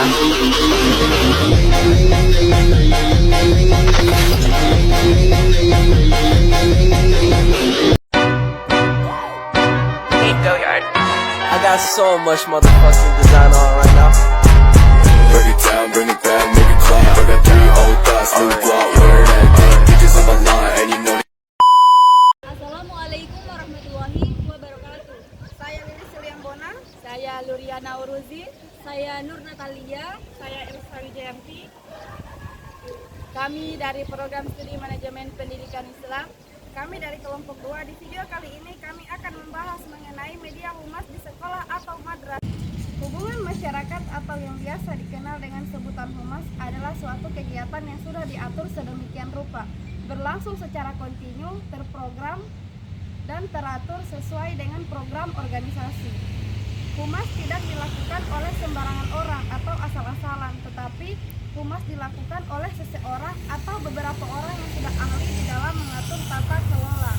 I got so much motherfucking design on right now. Break it down, bring it back, make it clap. I got 3 old thoughts, new block, where that thing. Bitches on my line, and you know. Assalamualaikum warahmatullahi wabarakatuh. Saya Lilis Suliambona. Saya Luriana Uruzi. Saya Nur Natalia. Saya Elsa Wijayanti. Kami dari program studi manajemen pendidikan Islam. Kami dari kelompok 2. Di video kali ini kami akan membahas mengenai media humas di sekolah atau madrasah. Hubungan masyarakat atau yang biasa dikenal dengan sebutan humas adalah suatu kegiatan yang sudah diatur sedemikian rupa, berlangsung secara kontinu, terprogram, dan teratur sesuai dengan program organisasi. Humas tidak dilakukan oleh sembarangan orang atau asal-asalan, tetapi humas dilakukan oleh seseorang atau beberapa orang yang sudah ahli di dalam mengatur tata kelola.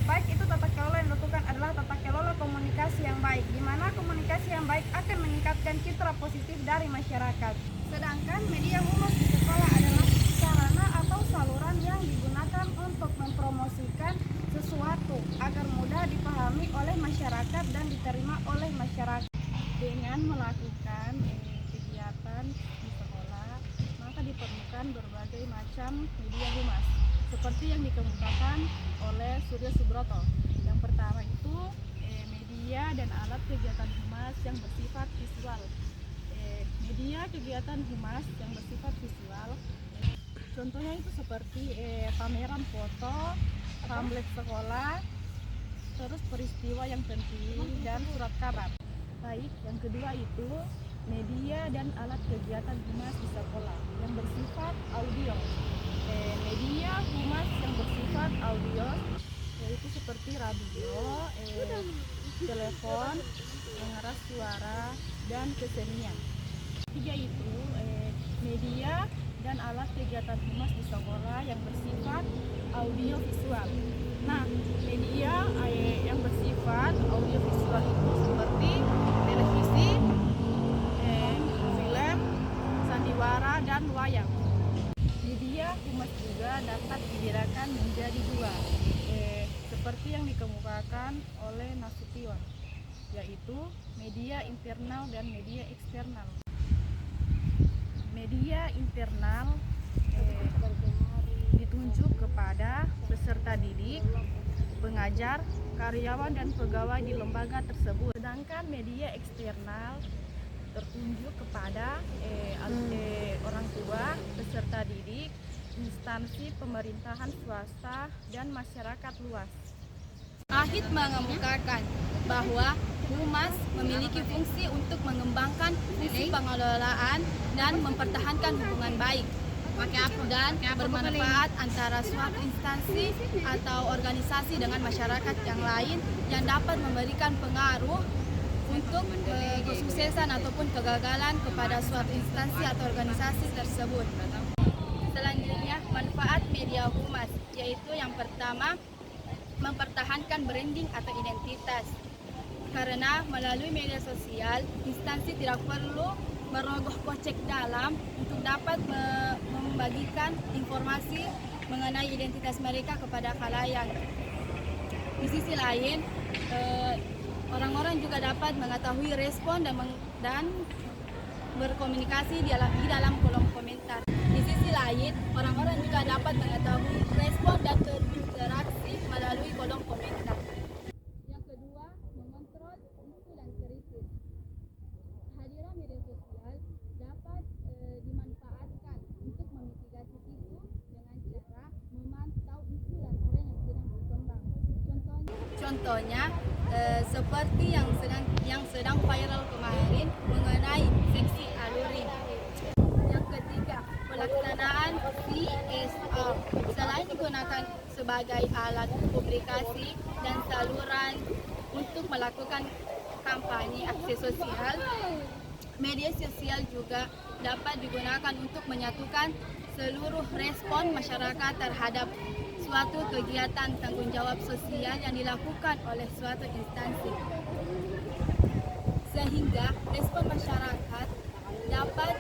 Baik itu tata kelola yang dilakukan adalah tata kelola komunikasi yang baik, di mana komunikasi yang baik akan meningkatkan citra positif dari masyarakat. Sedangkan media humas di sekolah adalah sarana atau saluran yang digunakan untuk mempromosikan sesuatu agar mudah dipahami oleh masyarakat dan diterima oleh masyarakat. Dengan melakukan kegiatan di sekolah, maka diperlukan berbagai macam media humas seperti yang dikemukakan oleh Surya Subroto. Yang pertama itu media dan alat kegiatan humas yang bersifat visual. Media kegiatan humas yang bersifat visual, contohnya itu seperti pameran foto, pamflet sekolah, terus peristiwa yang penting dan surat kabar. Baik, yang kedua itu media dan alat kegiatan humas di sekolah yang bersifat audio. Media humas yang bersifat audio yaitu seperti radio, telepon, pengeras suara, dan kesenian. Tiga itu media dan alat kegiatan humas di sekolah yang bersifat audio visual. Nah, media yang bersifat audio visual itu seperti televisi, film, sandiwara, dan wayang. Media humas juga dapat dibedakan menjadi dua, seperti yang dikemukakan oleh Nasution, yaitu media internal dan media eksternal. Media internal ditunjuk kepada peserta didik, pengajar, karyawan, dan pegawai di lembaga tersebut. Sedangkan media eksternal tertunjuk kepada orang tua, peserta didik, instansi pemerintahan swasta, dan masyarakat luas. Ahid mengemukakan bahwa humas memiliki fungsi untuk mengembangkan fungsi pengelolaan dan mempertahankan hubungan baik dan bermanfaat antara suatu instansi atau organisasi dengan masyarakat yang lain yang dapat memberikan pengaruh untuk kesuksesan ataupun kegagalan kepada suatu instansi atau organisasi tersebut. Selanjutnya, manfaat media humas, yaitu yang pertama, mempertahankan branding atau identitas. Karena melalui media sosial, instansi tidak perlu merogoh kocek dalam untuk dapat membagikan informasi mengenai identitas mereka kepada khalayak. Di sisi lain, orang-orang juga dapat mengetahui respon dan berkomunikasi di dalam kolom komentar. Di sisi lain, orang-orang juga dapat mengetahui respon dan berinteraksi melalui kolom komentar. Yang kedua, mengontrol isu dan kritik. Kehadiran media sosial dapat dimanfaatkan untuk memitigasi isu dengan cara memantau isu dan tren yang sedang berkembang. Contohnya seperti yang sedang viral kemarin mengenai seksi alurin. Yang ketiga, pelaksanaan CSR. Selain digunakan sebagai alat publikasi dan saluran untuk melakukan kampanye aksi sosial, media sosial juga dapat digunakan untuk menyatukan seluruh respon masyarakat terhadap suatu kegiatan tanggung jawab sosial yang dilakukan oleh suatu instansi, sehingga respon masyarakat dapat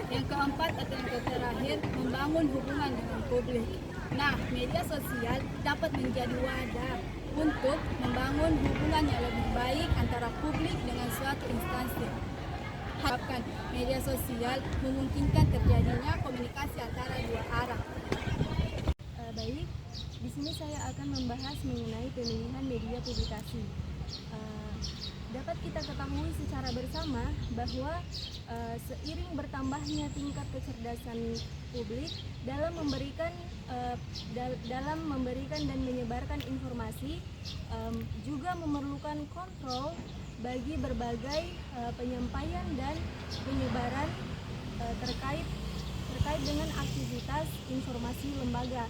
Yang keempat atau yang terakhir, membangun hubungan dengan publik. Nah, media sosial dapat menjadi wadah untuk membangun hubungan yang lebih baik antara publik dengan suatu instansi. Harapkan media sosial memungkinkan terjadinya komunikasi antara dua arah. Baik, di sini saya akan membahas mengenai pemilihan media publikasi. Dapat kita ketahui secara bersama bahwa seiring bertambahnya tingkat kecerdasan publik dalam memberikan dan menyebarkan informasi, juga memerlukan kontrol bagi berbagai penyampaian dan penyebaran terkait dengan aktivitas informasi lembaga.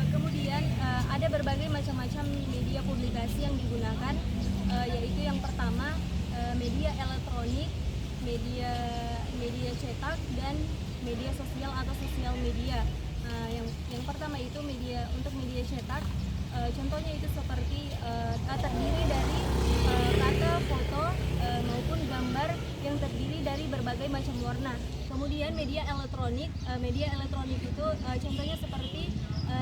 Kemudian ada berbagai macam-macam media publikasi yang digunakan, yaitu yang pertama media elektronik, media cetak, dan media sosial atau sosial media. Yang pertama itu untuk media cetak, contohnya itu seperti terdiri dari kata, foto maupun gambar yang terdiri dari berbagai macam warna. Kemudian media elektronik itu contohnya seperti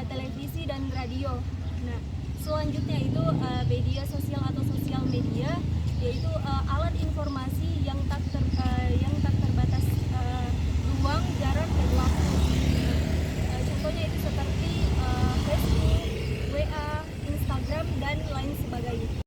televisi dan radio. Nah, selanjutnya itu media sosial atau sosial media, yaitu alat informasi yang tak terbatas ruang, jarak, dan waktu. Contohnya itu seperti Facebook, WA, Instagram, dan lain sebagainya.